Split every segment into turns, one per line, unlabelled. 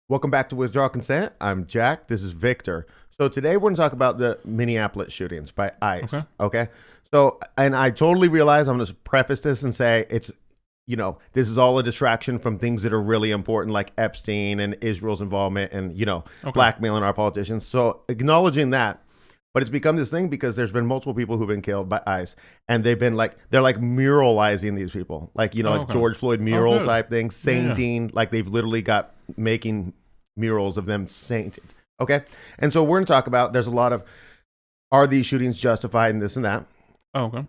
Welcome back to Withdraw Consent. I'm Jack. This is Victor. So today we're going to talk about the Minneapolis shootings by ICE. Okay. So, and I totally realize I'm going to preface this and say this is all a distraction from things that are really important, like Epstein and Israel's involvement and, blackmailing our politicians. So acknowledging that, but it's become this thing because there's been multiple people who've been killed by ICE, and they're like muralizing these people, like George Floyd mural type thing, sainting, like they've literally got making murals of them sainted. Okay, and so we're gonna talk about there's a lot of are these shootings justified and this and that.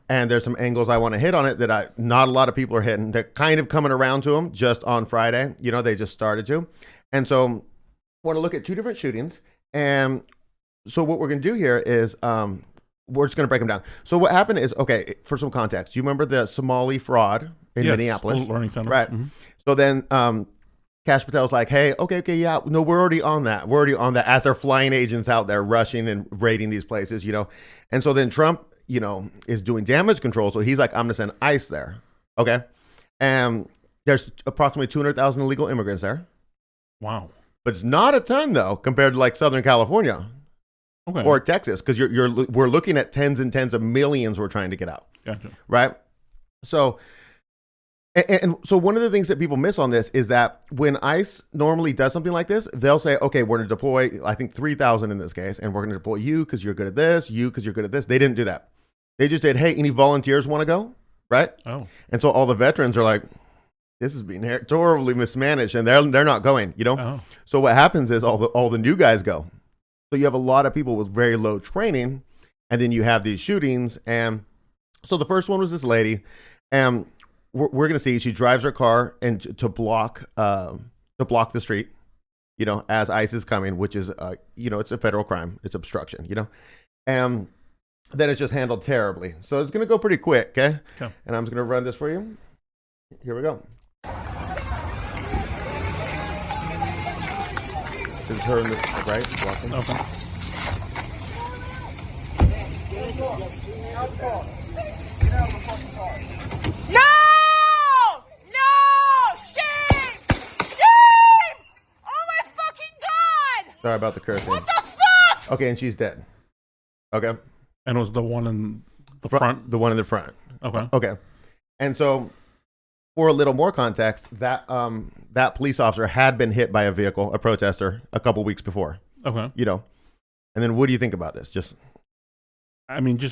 And there's some angles I want to hit on it that not a lot of people are hitting. They're kind of coming around to them just on Friday. They just started to, and so I want to look at two different shootings. And so what we're going to do here is we're just going to break them down. So what happened is, okay, for some context, you remember the Somali fraud in Minneapolis?
Learning centers.
Right. Mm-hmm. So then Kash Patel's like, hey, okay, yeah, no, we're already on that. We're already on that as they're flying agents out there rushing and raiding these places, And so then Trump, is doing damage control. So he's like, I'm going to send ICE there. Okay. And there's approximately 200,000 illegal immigrants there.
Wow.
But it's not a ton, though, compared to like Southern California.
Okay.
Or Texas, because we're looking at tens and tens of millions we're trying to get out.
Gotcha.
Right? So, and so one of the things that people miss on this is that when ICE normally does something like this, they'll say, okay, we're going to deploy, I think 3,000 in this case, and we're going to deploy you because you're good at this, you because you're good at this. They didn't do that. They just said, hey, any volunteers want to go? Right?
Oh.
And so all the veterans are like, this is being horribly mismanaged, and they're not going,
Oh.
So what happens is all the new guys go. So you have a lot of people with very low training, and then you have these shootings. And so the first one was this lady, and we're going to see she drives her car and to block the street, as ICE is coming, which is it's a federal crime, it's obstruction, and then it's just handled terribly. So it's going to go pretty quick, okay? And I'm just going to run this for you. Here we go. This is her in the right walking.
Okay.
No! Shame! Shame! Oh my fucking god!
Sorry about the cursing.
What the fuck?
Okay, and she's dead. Okay.
And it was the one in the front?
The one in the front.
Okay.
Okay. And so for a little more context, that police officer had been hit by a vehicle, a protester, a couple weeks before.
Okay.
And then what do you think about this? Just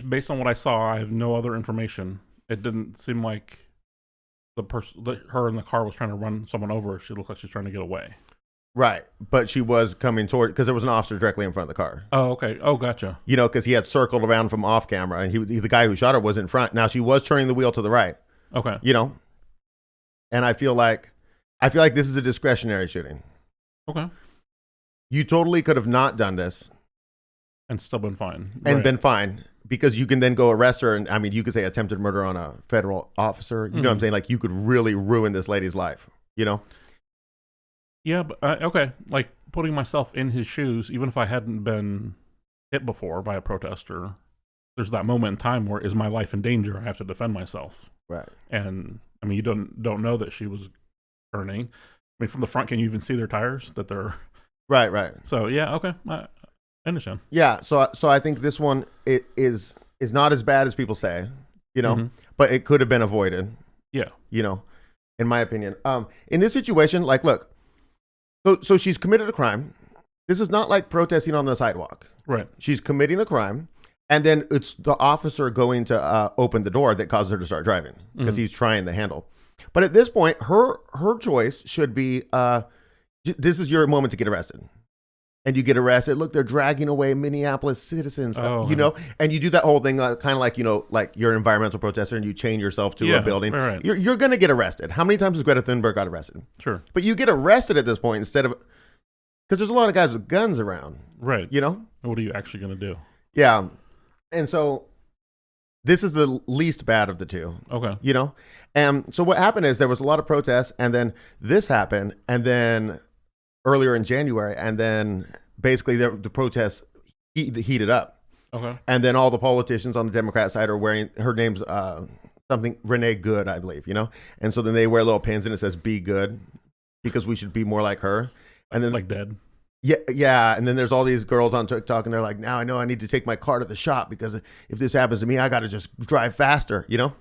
based on what I saw, I have no other information. It didn't seem like her in the car was trying to run someone over. She looked like she was trying to get away.
right, but she was coming toward because there was an officer directly in front of the car.
Oh, okay. Oh, gotcha.
Because he had circled around from off camera, and the guy who shot her was in front. Now she was turning the wheel to the right.
Okay.
And I feel like this is a discretionary shooting.
Okay.
You totally could have not done this
And still been fine.
and been fine, because you can then go arrest her. And you could say attempted murder on a federal officer. You know what I'm saying? Like, you could really ruin this lady's life,
Yeah, but okay. Like, putting myself in his shoes, even if I hadn't been hit before by a protester, there's that moment in time where, is my life in danger? I have to defend myself.
Right.
And you don't know that she was turning. From the front, can you even see their tires? That they're
Right.
So yeah, okay, I understand.
Yeah. So I think this one is not as bad as people say, but it could have been avoided.
Yeah.
In my opinion. In this situation, like, look, so she's committed a crime. This is not like protesting on the sidewalk.
Right.
She's committing a crime, and then it's the officer going to open the door that causes her to start driving because he's trying the handle. But at this point, her choice should be, this is your moment to get arrested. And you get arrested. Look, they're dragging away Minneapolis citizens, and you do that whole thing, kind of like, like you're an environmental protester and you chain yourself to a building.
Right.
You're going to get arrested. How many times has Greta Thunberg got arrested?
Sure.
But you get arrested at this point instead of, because there's a lot of guys with guns around.
Right.
What
are you actually going to do?
Yeah. And so this is the least bad of the two.
Okay.
And so what happened is there was a lot of protests, and then this happened, and then earlier in January, and then basically the protests heated up.
Okay.
And then all the politicians on the Democrat side are wearing, her name's something, Renee Good, I believe, And so then they wear little pins and it says "Be Good," because we should be more like her. And then
like dead.
Yeah. And then there's all these girls on TikTok and they're like, now I know I need to take my car to the shop because if this happens to me, I got to just drive faster, you know?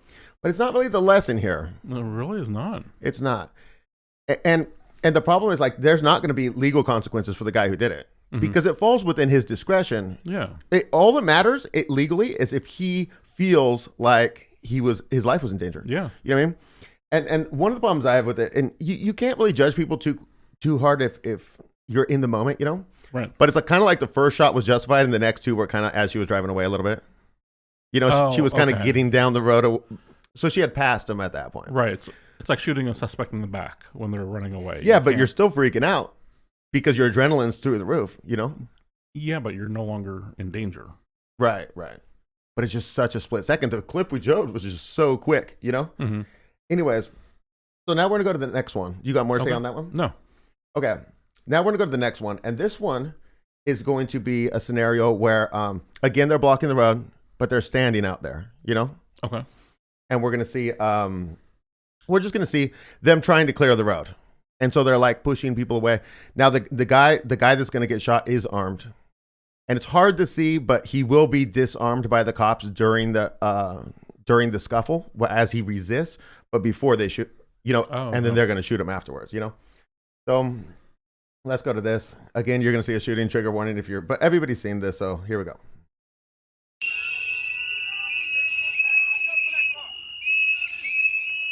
But it's not really the lesson here.
No, it really is not.
It's not. And the problem is like, there's not going to be legal consequences for the guy who did it because it falls within his discretion.
Yeah.
All that matters legally is if he feels like his life was in danger.
Yeah.
You know what I mean? And one of the problems I have with it, and you can't really judge people too hard if you're in the moment, you know?
Right.
But it's like kind of like the first shot was justified and the next two were kind of as she was driving away a little bit. You know, she was kind of getting down the road. So she had passed him at that point.
Right. It's like shooting a suspect in the back when they're running away.
Yeah, but you're still freaking out because your adrenaline's through the roof, you know?
Yeah, but you're no longer in danger.
Right. But it's just such a split second. The clip we showed was just so quick, you know?
Mm-hmm.
Anyways, so now we're going to go to the next one. You got more to say on that one?
No.
Okay. Now we're going to go to the next one. And this one is going to be a scenario where, again, they're blocking the road, but they're standing out there, you know?
Okay.
And we're going to see, we're just going to see them trying to clear the road. And so they're like pushing people away. Now, the guy that's going to get shot is armed. And it's hard to see, but he will be disarmed by the cops during the scuffle as he resists, but before they shoot, you know, and then they're going to shoot him afterwards, you know? So let's go to this. Again, you're going to see a shooting trigger warning but everybody's seen this, so here we go.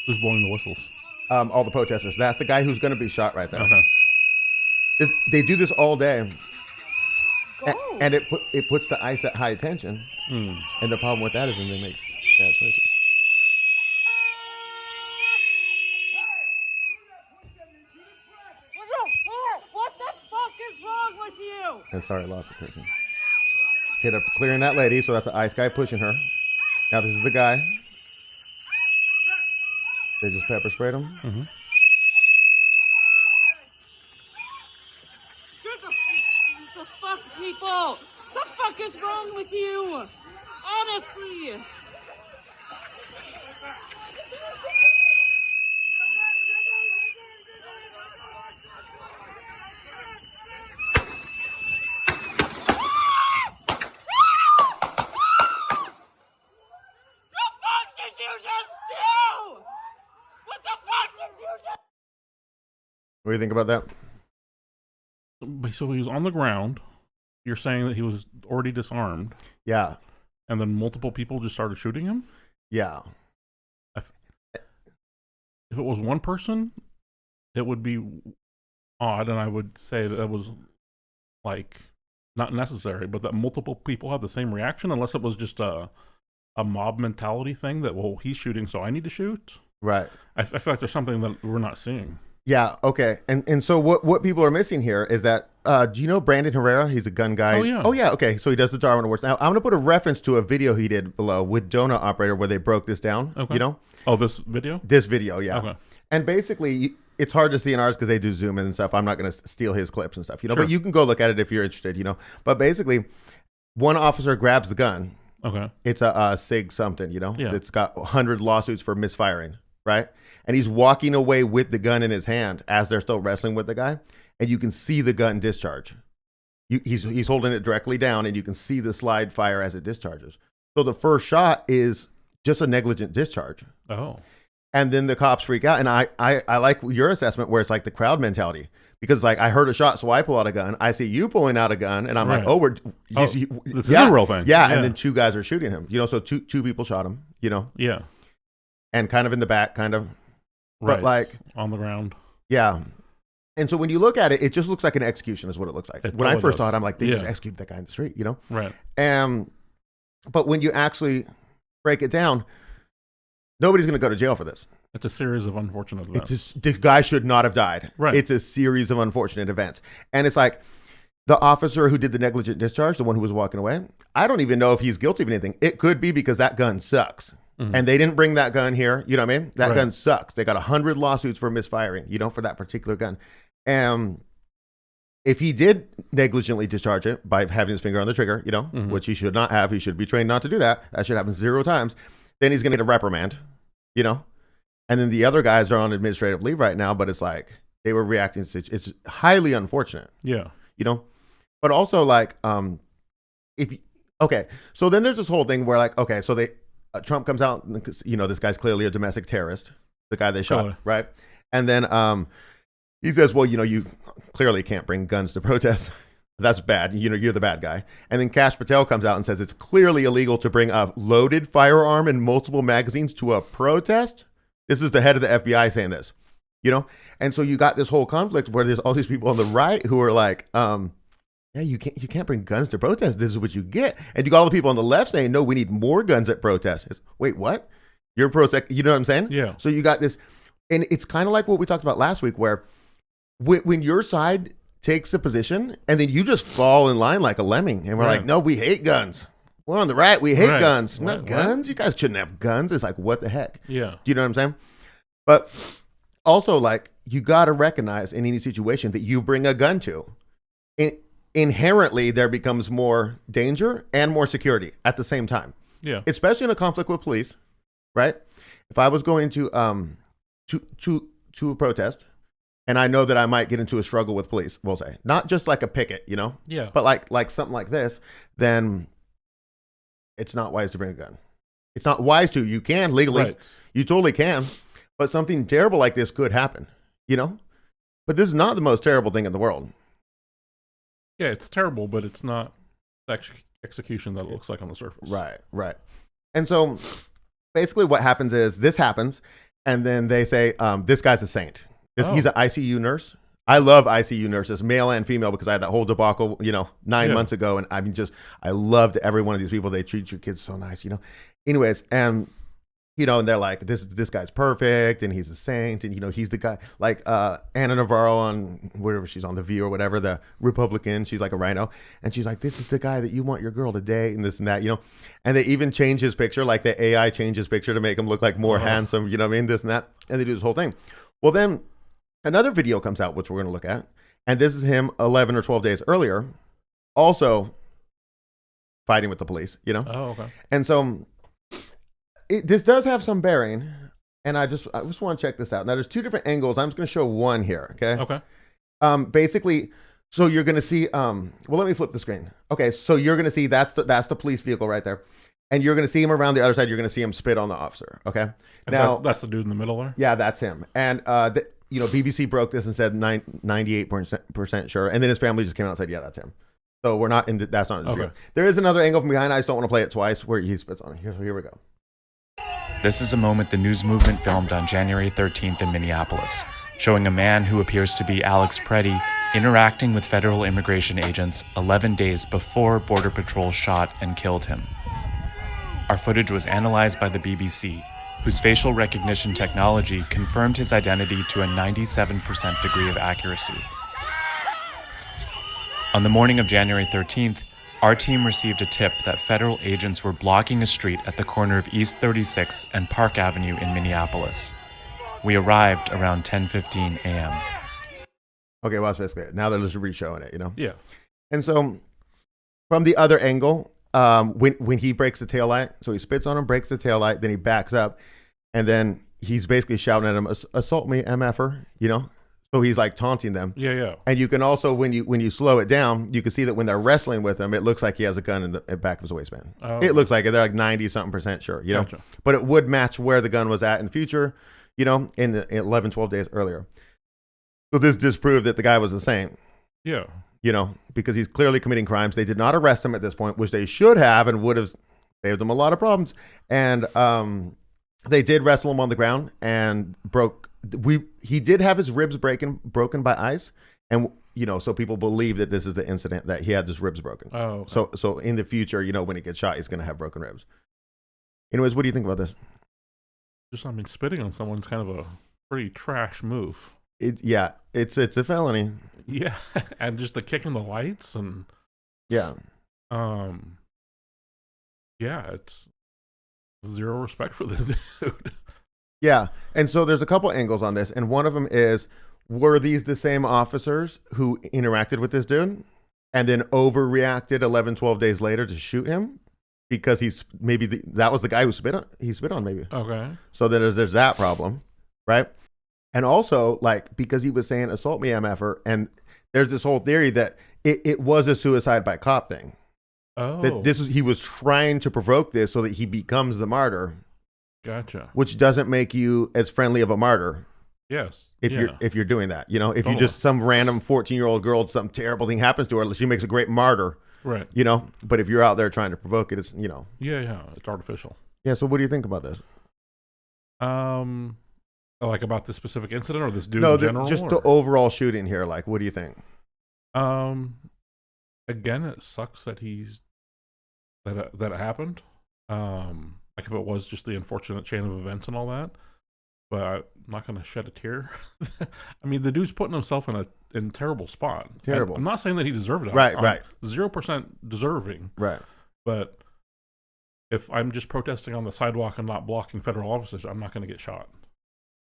Who's blowing the whistles?
All the protesters. That's the guy who's going to be shot right there.
Okay.
They do this all day. And it puts the ice at high tension. And the problem with that is when they make bad choices.
What the fuck is wrong with you?
And sorry, lots of person. Okay, they're clearing that lady, so that's an ice guy pushing her. Now this is the guy. They just pepper sprayed him.
Mm-hmm.
The fuck, people! The fuck is wrong with you? Honestly!
What do you think about that?
So he was on the ground. You're saying that he was already disarmed.
Yeah.
And then multiple people just started shooting him?
Yeah.
If it was one person, it would be odd, and I would say that was, like, not necessary, but that multiple people have the same reaction, unless it was just a mob mentality thing that, well, he's shooting, so I need to shoot.
Right.
I feel like there's something that we're not seeing.
Yeah, okay. And so what people are missing here is that, do you know Brandon Herrera? He's a gun guy.
Oh, yeah.
Okay. So he does the Darwin Awards. Now, I'm going to put a reference to a video he did below with Donut Operator where they broke this down, you know?
Oh, this video?
This video, yeah.
Okay.
And basically, it's hard to see in ours because they do zoom in and stuff. I'm not going to steal his clips and stuff, you know?
Sure.
But you can go look at it if you're interested, you know? But basically, one officer grabs the gun.
Okay.
It's a SIG something, you know?
Yeah.
It's got 100 lawsuits for misfiring, right? And he's walking away with the gun in his hand as they're still wrestling with the guy. And you can see the gun discharge. He's holding it directly down, and you can see the slide fire as it discharges. So the first shot is just a negligent discharge.
Oh.
And then the cops freak out. And I like your assessment where it's like the crowd mentality. Because like I heard a shot, so I pull out a gun. I see you pulling out a gun, and I'm like, oh,
this is a real thing.
Yeah, and then two guys are shooting him. You know, so two people shot him, you know?
Yeah.
And kind of in the back, kind of.
Right.
But like
on the ground.
Yeah. And so when you look at it, it just looks like an execution is what it looks like. When I first saw it, I'm like, they just executed that guy in the street, you know?
Right.
But when you actually break it down, nobody's going to go to jail for this.
It's a series of unfortunate events.
The guy should not have died.
Right.
It's a series of unfortunate events. And it's like the officer who did the negligent discharge, the one who was walking away, I don't even know if he's guilty of anything. It could be because that gun sucks. Mm-hmm. And they didn't bring that gun here. You know what I mean? That gun sucks. They got 100 lawsuits for misfiring, you know, for that particular gun. If he did negligently discharge it by having his finger on the trigger, you know, which he should not have, he should be trained not to do that. That should happen 0 times. Then he's going to get a reprimand, you know? And then the other guys are on administrative leave right now, but it's like, they were reacting to it's highly unfortunate.
Yeah.
You know, but also like if you, okay, so then there's this whole thing where like okay, so they Trump comes out, you know, this guy's clearly a domestic terrorist, the guy they shot,
Totally.
right? And then he says, well, you know, you clearly can't bring guns to protest. That's bad. You know, you're the bad guy. And then Kash Patel comes out and says it's clearly illegal to bring a loaded firearm and multiple magazines to a protest. This is the head of the FBI saying this, you know? And so you got this whole conflict where there's all these people on the right who are like, yeah, you can't bring guns to protest. This is what you get. And you got all the people on the left saying, no, we need more guns at protests. Wait, what? You're protest. You know what I'm saying?
Yeah.
So you got this, and it's kind of like what we talked about last week, where when your side takes a position and then you just fall in line like a lemming, and we're like, no, we hate guns. We're on the right. We hate guns. Not guns. You guys shouldn't have guns. It's like, what the heck?
Yeah.
Do you know what I'm saying? But also, like, you got to recognize in any situation that you bring a gun to, inherently there becomes more danger and more security at the same time.
Yeah.
Especially in a conflict with police, right? If I was going to a protest, and I know that I might get into a struggle with police, we'll say, not just like a picket, you know,
Yeah.
but like something like this, then it's not wise to bring a gun. It's not wise to. You can legally,
Right.
you totally can, but something terrible like this could happen, you know. But this is not the most terrible thing in the world.
Yeah, it's terrible, but it's not the execution that it looks like on the surface.
Right. And so basically what happens is this happens, and then they say, this guy's a saint. He's an ICU nurse. I love ICU nurses, male and female, because I had that whole debacle, you know, 9 months ago. And I mean, I loved every one of these people. They treat your kids so nice, you know. Anyways, and, you know, and they're like, this guy's perfect, and he's a saint, and, you know, he's the guy, like Anna Navarro on, whatever she's on, The View or whatever, the Republican, she's like a rhino. And she's like, this is the guy that you want your girl to date, and this and that, you know. And they even change his picture, like the AI changed his picture to make him look like more handsome, you know what I mean, this and that. And they do this whole thing. Well, then another video comes out, which we're going to look at, and this is him 11 or 12 days earlier, also fighting with the police, you know?
Oh, okay.
And so this does have some bearing, and I just want to check this out. Now, there's two different angles. I'm just going to show one here, okay?
Okay.
Basically, so you're going to see, well, let me flip the screen. Okay, so you're going to see that's the police vehicle right there, and you're going to see him around the other side. You're going to see him spit on the officer, okay?
And
now,
that's the dude in the middle there?
Yeah, that's him. And, you know, BBC broke this and said 98% sure. And then his family just came out and said, yeah, that's him. So we're not that's not his view. There is another angle from behind. I just don't want to play it twice where he spits on it. Here we go.
This is a moment the news movement filmed on January 13th in Minneapolis, showing a man who appears to be Alex Preddy interacting with federal immigration agents 11 days before Border Patrol shot and killed him. Our footage was analyzed by the BBC, whose facial recognition technology confirmed his identity to a 97% degree of accuracy. On the morning of January 13th, our team received a tip that federal agents were blocking a street at the corner of East 36 and Park Avenue in Minneapolis. We arrived around 10:15 a.m.
Okay, well, that's basically it. Now they're just re-showing it, you know?
Yeah.
And so from the other angle, when he breaks the taillight, so he spits on him, breaks the taillight, then he backs up, and then he's basically shouting at him, assault me, MFer, you know? So he's like taunting them.
Yeah.
And you can also, when you slow it down, you can see that when they're wrestling with him, it looks like he has a gun in the back of his waistband.
Oh,
it looks like it. They're like 90-something% sure, you know?
Gotcha.
But it would match where the gun was at in the future, you know, in the 11, 12 days earlier. So this disproved that the guy was the same.
Yeah.
You know, because he's clearly committing crimes. They did not arrest him at this point, which they should have and would have saved him a lot of problems. And they did wrestle him on the ground and he did have his ribs broken by ice. And, you know, so people believe that this is the incident that he had his ribs broken.
Oh, okay.
So in the future, you know, when he gets shot, he's going to have broken ribs. Anyways, what do you think about this?
Just, I mean, spitting on someone's kind of a pretty trash move.
It's a felony.
Yeah. And just the kick in the lights and
yeah,
it's zero respect for the dude.
Yeah. And so there's a couple angles on this, and one of them is, were these the same officers who interacted with this dude and then overreacted 11, 12 days later to shoot him? Because that was the guy who he spit on maybe.
Okay.
So there's that problem, right? And also, like, because he was saying assault me, MFer, and there's this whole theory that it was a suicide by cop thing.
Oh.
That he was trying to provoke this so that he becomes the martyr.
Gotcha.
Which doesn't make you as friendly of a martyr.
Yes.
If you're doing that, if
Totally.
you just some random 14-year-old girl, some terrible thing happens to her, she makes a great martyr.
Right.
But if you're out there trying to provoke it, it's
Yeah, it's artificial.
Yeah. So what do you think about this?
Like about this specific incident or this dude
No,
in general?
just the overall shooting here. Like, what do you think?
Again, it sucks that that it happened. Like if it was just the unfortunate chain of events and all that, but I'm not going to shed a tear. I mean, the dude's putting himself in a terrible spot.
Terrible.
I'm not saying that he deserved it.
Right.
0% deserving.
Right.
But if I'm just protesting on the sidewalk and not blocking federal officers, I'm not going to get shot,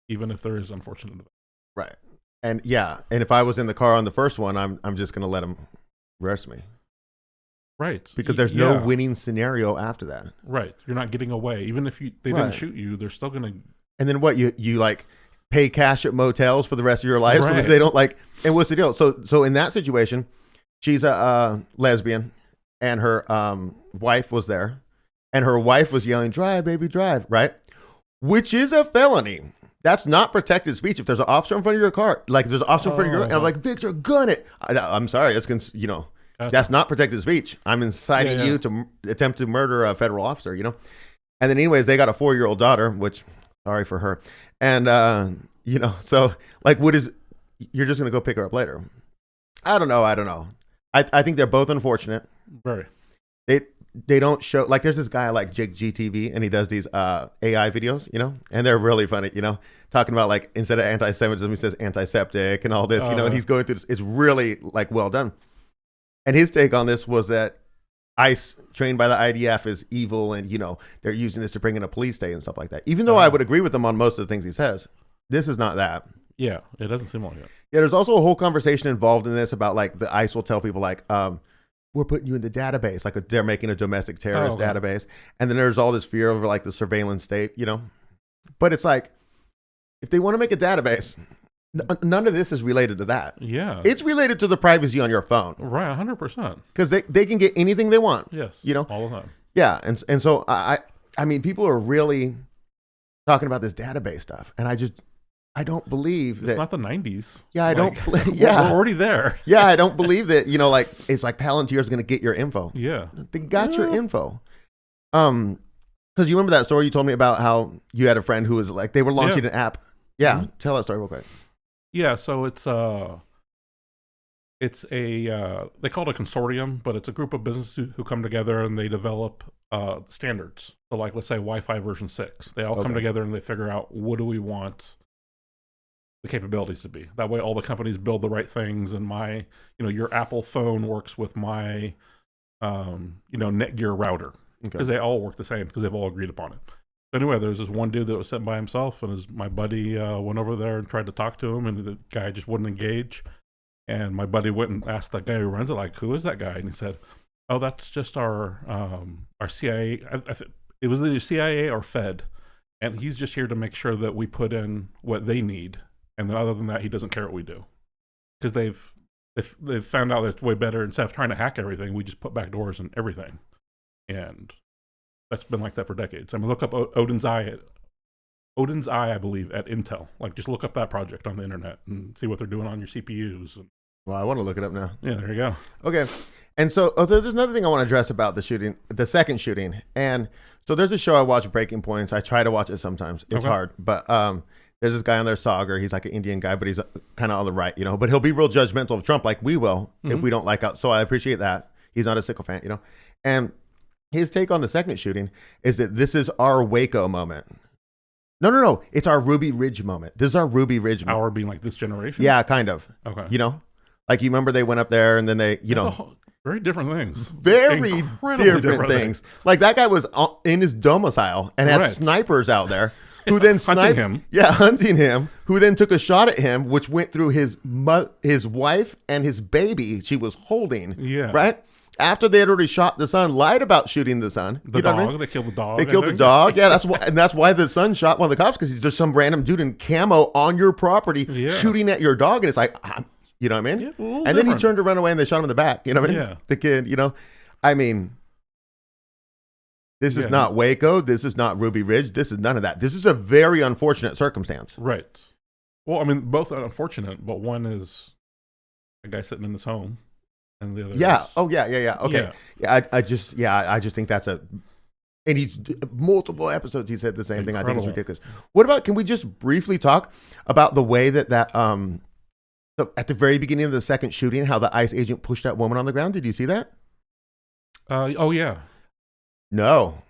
even if there is unfortunate events.
Right. And and if I was in the car on the first one, I'm just going to let him arrest me.
Right.
Because there's no winning scenario after that.
Right. You're not getting away. Even if they didn't shoot you, they're still going to.
And then what? You like pay cash at motels for the rest of your life so that they don't like. And what's the deal? So in that situation, she's a lesbian, and her wife was there, and her wife was yelling, "Drive, baby, drive!" Right? Which is a felony. That's not protected speech. If there's an officer in front of your car, like if there's an officer in front of your car, and I'm like, Victor, gun it. I'm sorry. That's that's not protected speech. I'm inciting you to attempt to murder a federal officer. And then anyways, they got a 4-year-old daughter, which sorry for her. And so like, what is? You're just gonna go pick her up later? I don't know. I think they're both unfortunate.
Very.
They don't show, like, there's this guy like Jake GTV, and he does these AI videos, and they're really funny, talking about, like, instead of anti-Semitism, he says antiseptic and all this, and he's going through this. It's really, like, well done. And his take on this was that ICE, trained by the IDF, is evil, and, they're using this to bring in a police state and stuff like that. Even though I would agree with him on most of the things he says, this is not that.
Yeah, it doesn't seem like it.
Yeah, there's also a whole conversation involved in this about, like, the ICE will tell people, like, we're putting you in the database, like they're making a domestic terrorist database. And then there's all this fear over, like, the surveillance state, But it's like, if they want to make a database, none of this is related to that.
Yeah.
It's related to the privacy on your phone.
Right, 100%.
Because they can get anything they want.
Yes, all the time.
Yeah, and so, I mean, people are really talking about this database stuff. And I don't believe that.
It's not the 90s.
Yeah, I don't.
Yeah, we're already there.
Yeah, I don't believe that. Like, it's like Palantir's going to get your info.
Yeah,
they got your info. Because you remember that story you told me about how you had a friend who was like, they were launching an app. Yeah, tell that story real quick.
Yeah, so it's a they call it a consortium, but it's a group of businesses who come together and they develop standards. So, like, let's say Wi-Fi version 6. They all come together and they figure out, what do we want the capabilities to be. That way all the companies build the right things, and your Apple phone works with my Netgear router, because they all work the same, because they've all agreed upon it. Anyway, there's this one dude that was sitting by himself, and my buddy went over there and tried to talk to him, and the guy just wouldn't engage. And my buddy went and asked that guy who runs it, like, who is that guy? And he said, oh, that's just our CIA. It was either CIA or Fed, and he's just here to make sure that we put in what they need. And then other than that, he doesn't care what we do, because they've found out that it's way better. Instead of trying to hack everything, we just put back doors and everything, and that's been like that for decades. I mean, look up Odin's Eye, I believe, at Intel. Like, just look up that project on the internet and see what they're doing on your CPUs.
Well, I want to look it up now.
Yeah, there you go.
Okay, and so there's another thing I want to address about the shooting, the second shooting, and so there's a show I watch, Breaking Points. I try to watch it sometimes. It's hard, but there's this guy on there, Sagar. He's like an Indian guy, but he's kind of on the right, but he'll be real judgmental of Trump, like we will, if we don't like out. So I appreciate that. He's not a sycophant, And his take on the second shooting is that this is our Waco moment. No. It's our Ruby Ridge moment. This is our Ruby Ridge moment.
Our being like this generation?
Yeah, kind of.
Okay.
Like, you remember they went up there and then they,
very different things.
Very different things. Like, that guy was in his domicile and had snipers out there. Who then sniped him? Yeah, hunting him. Who then took a shot at him, which went through his wife and his baby she was holding.
Yeah.
Right. after they had already shot the son, lied about shooting the son.
The
You know
dog.
what I mean?
They killed the dog.
They killed the dog. Yeah, that's why the son shot one of the cops, because he's just some random dude in camo on your property shooting at your dog, and it's like, you know what I mean?
Yeah,
and then he turned to run away, and they shot him in the back. You know what I mean?
Yeah.
The kid. You know, I mean, this is not Waco. This is not Ruby Ridge. This is none of that. This is a very unfortunate circumstance.
Right. Well, I mean, both are unfortunate, but one is a guy sitting in his home, and the other.
Yeah.
Is,
Oh yeah. Okay. Yeah. I just think that's and he's multiple episodes. He said the same thing. I think it's ridiculous. What about? Can we just briefly talk about the way that at the very beginning of the second shooting, how the ICE agent pushed that woman on the ground? Did you see that?
Oh yeah.
No.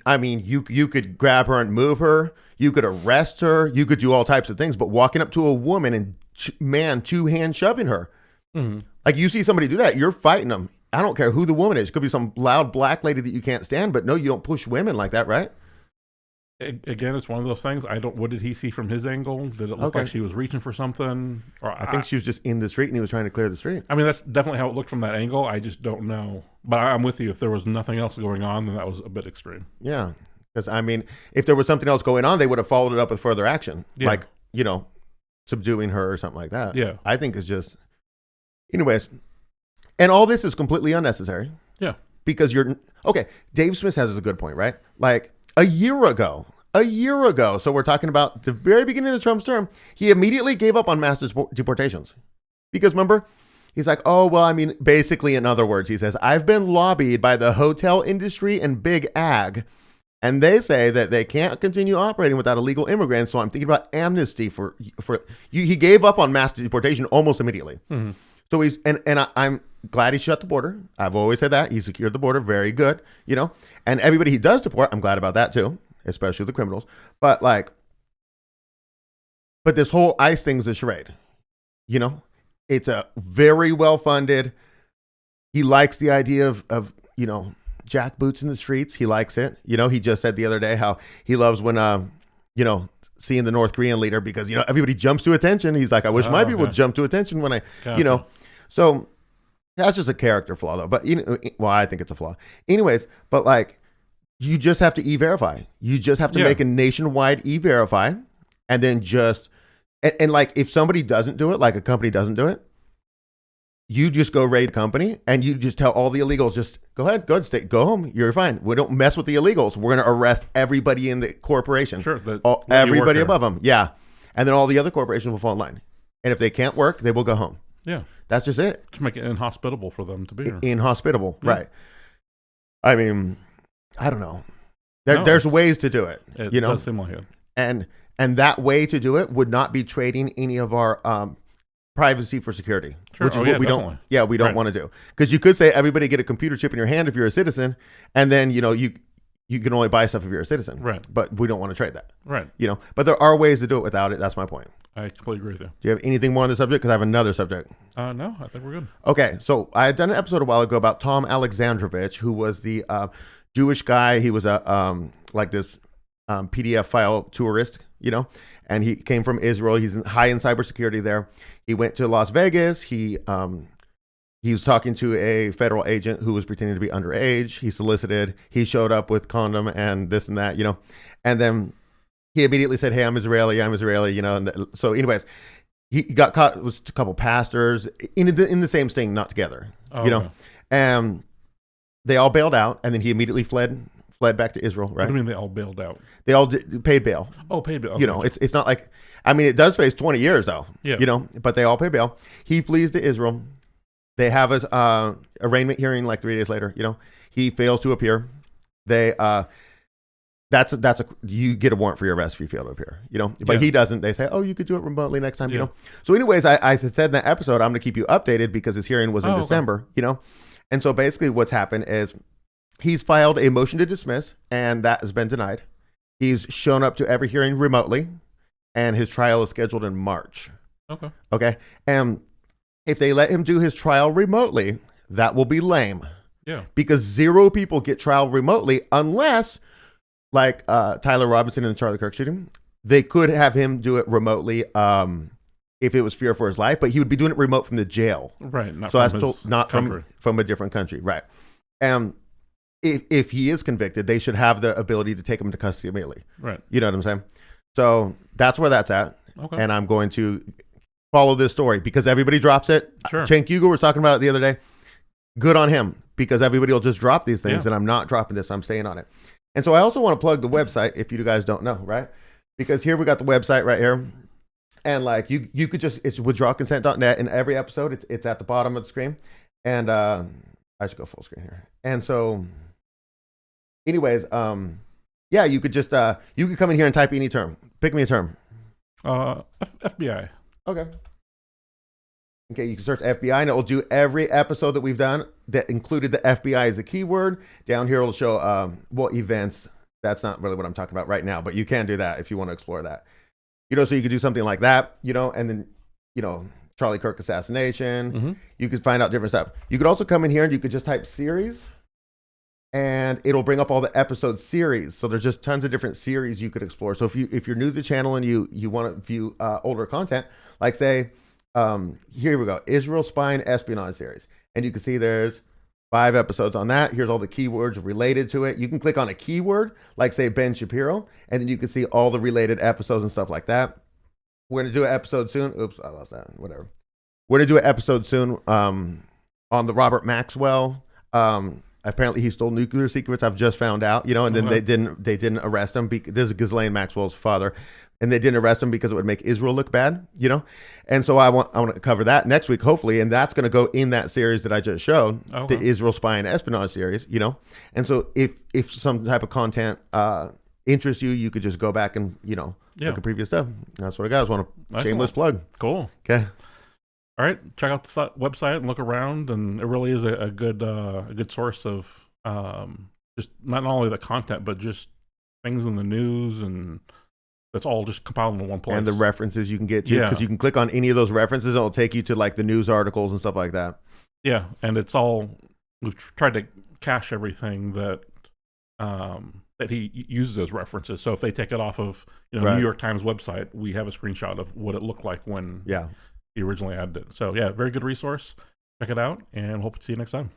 I mean, you could grab her and move her. You could arrest her. You could do all types of things. But walking up to a woman and two-hand shoving her, like you see somebody do that, you're fighting them. I don't care who the woman is. It could be some loud black lady that you can't stand. But no, you don't push women like that, right?
Again, it's one of those things. What did he see from his angle? Did it look like she was reaching for something? Or
I think she was just in the street and he was trying to clear the street.
I mean, that's definitely how it looked from that angle. I just don't know. But I'm with you. If there was nothing else going on, then that was a bit extreme.
Yeah. Because, I mean, if there was something else going on, they would have followed it up with further action.
Yeah.
Like, you know, subduing her or something like that.
Yeah.
I think it's just... Anyways. And all this is completely unnecessary.
Yeah.
Because okay, Dave Smith has a good point, right? Like, a year ago, so we're talking about the very beginning of Trump's term, he immediately gave up on mass deportations. Because remember, he's like, oh, well, I mean, basically, in other words, he says, I've been lobbied by the hotel industry and big ag, and they say that they can't continue operating without illegal immigrants, so I'm thinking about amnesty for you. He gave up on mass deportation almost immediately. Mm-hmm. So I'm glad he shut the border. I've always said that. He secured the border. Very good, you know. And everybody he does deport, I'm glad about that too, especially the criminals. But this whole ICE thing's a charade, you know. It's a very well funded. He likes the idea of you know, jackboots in the streets. He likes it. You know, he just said the other day how he loves when you know, seeing the North Korean leader, because, you know, everybody jumps to attention. He's like, I wish my people would jump to attention when you know. So that's just a character flaw, though. But, you know, well, I think it's a flaw. Anyways, but like, you just have to e-verify. You just have to make a nationwide e-verify, and then just and like, if somebody doesn't do it, like a company doesn't do it, you just go raid the company and you just tell all the illegals, just go ahead, go home. You're fine. We don't mess with the illegals. We're going to arrest everybody in the corporation.
Sure.
Everybody above them. Yeah. And then all the other corporations will fall in line. And if they can't work, they will go home.
Yeah.
That's just it.
To make it inhospitable for them to be here.
Inhospitable. Yeah. Right. I mean, I don't know. There's ways to do it.
It does seem like it.
And that way to do it would not be trading any of our privacy for security, which is what we definitely don't want to do. Because you could say everybody get a computer chip in your hand if you're a citizen, and then, you know, you can only buy stuff if you're a citizen.
Right.
But we don't want to trade that.
Right.
You know, but there are ways to do it without it. That's my point.
I completely agree with you.
Do you have anything more on the subject? Because I have another subject.
No, I think we're good.
Okay, so I had done an episode a while ago about Tom Alexandrovich, who was the Jewish guy. He was a like this PDF file tourist, you know, and he came from Israel. He's high in cybersecurity there. He went to Las Vegas. He was talking to a federal agent who was pretending to be underage. He solicited. He showed up with condom and this and that, you know, and then he immediately said, "Hey, I'm Israeli, you know." And so, anyways, he got caught. It was a couple pastors in the same sting, not together, you know, and they all bailed out, and then he immediately fled back to Israel. Right?
What do you mean they all bailed out?
They all paid bail.
Oh, paid bail. Okay.
You know, it's not like, I mean, it does face 20 years though. Yeah. You know, but they all pay bail. He flees to Israel. They have his arraignment hearing like 3 days later. You know, he fails to appear. They you get a warrant for your arrest if you fail to appear, you know, but he doesn't. They say, oh, you could do it remotely next time, you know? So anyways, I said in that episode, I'm going to keep you updated because his hearing was in December, you know? And so basically what's happened is he's filed a motion to dismiss, and that has been denied. He's shown up to every hearing remotely, and his trial is scheduled in March. Okay. And if they let him do his trial remotely, that will be lame.
Yeah.
Because 0 people get trial remotely unless, like Tyler Robinson and the Charlie Kirk shooting, they could have him do it remotely if it was fear for his life, but he would be doing it remote from the jail.
Right. Not
So
from
that's
his
not
country.
from a different country. Right. If he is convicted, they should have the ability to take him into custody immediately.
Right.
You know what I'm saying? So that's where that's at.
Okay.
And I'm going to follow this story because everybody drops it.
Sure.
Cenk Uygur was talking about it the other day. Good on him because everybody will just drop these things,
Yeah.
and I'm not dropping this. I'm staying on it. And so I also want to plug the website if you guys don't know, right? Because here we got the website right here. And like you could just, it's WithdrawConsent.net, and every episode it's at the bottom of the screen. And I should go full screen here. And so anyways, yeah, you could just you could come in here and type any term. Pick me a term.
FBI.
Okay. Okay, you can search FBI and it will do every episode that we've done that included the FBI as a keyword. Down here it'll show events. That's not really what I'm talking about right now, but you can do that if you want to explore that. So you could do something like that, and then, Charlie Kirk assassination.
Mm-hmm.
You could find out different stuff. You could also come in here and you could just type series and it'll bring up all the episode series. So there's just tons of different series you could explore. So if you're new to the channel and you want to view older content, like say, here we go, Israel Spy and Espionage series. And you can see there's 5 episodes on that. Here's all the keywords related to it. You can click on a keyword, like say Ben Shapiro, and then you can see all the related episodes and stuff like that. We're going to do an episode soon. Oops, I lost that. Whatever. We're going to do an episode soon on the Robert Maxwell. Apparently he stole nuclear secrets. I've just found out, and then they didn't arrest him. This is Ghislaine Maxwell's father. And they didn't arrest him because it would make Israel look bad, And so I want to cover that next week, hopefully. And that's going to go in that series that I just showed, the Israel Spy and Espionage series, And so if some type of content interests you, you could just go back and, look at previous stuff. That's what I got. I just want a shameless plug.
Cool.
Okay.
All right. Check out the website and look around. And it really is a good source of just not only the content, but just things in the news, and that's all just compiled into one place.
And the references you can get to, because you can click on any of those references and it'll take you to like the news articles and stuff like that.
Yeah, and it's all, we've tried to cache everything that that he uses as references. So if they take it off of New York Times website, we have a screenshot of what it looked like when he originally added it. So yeah, very good resource. Check it out, and hope to see you next time.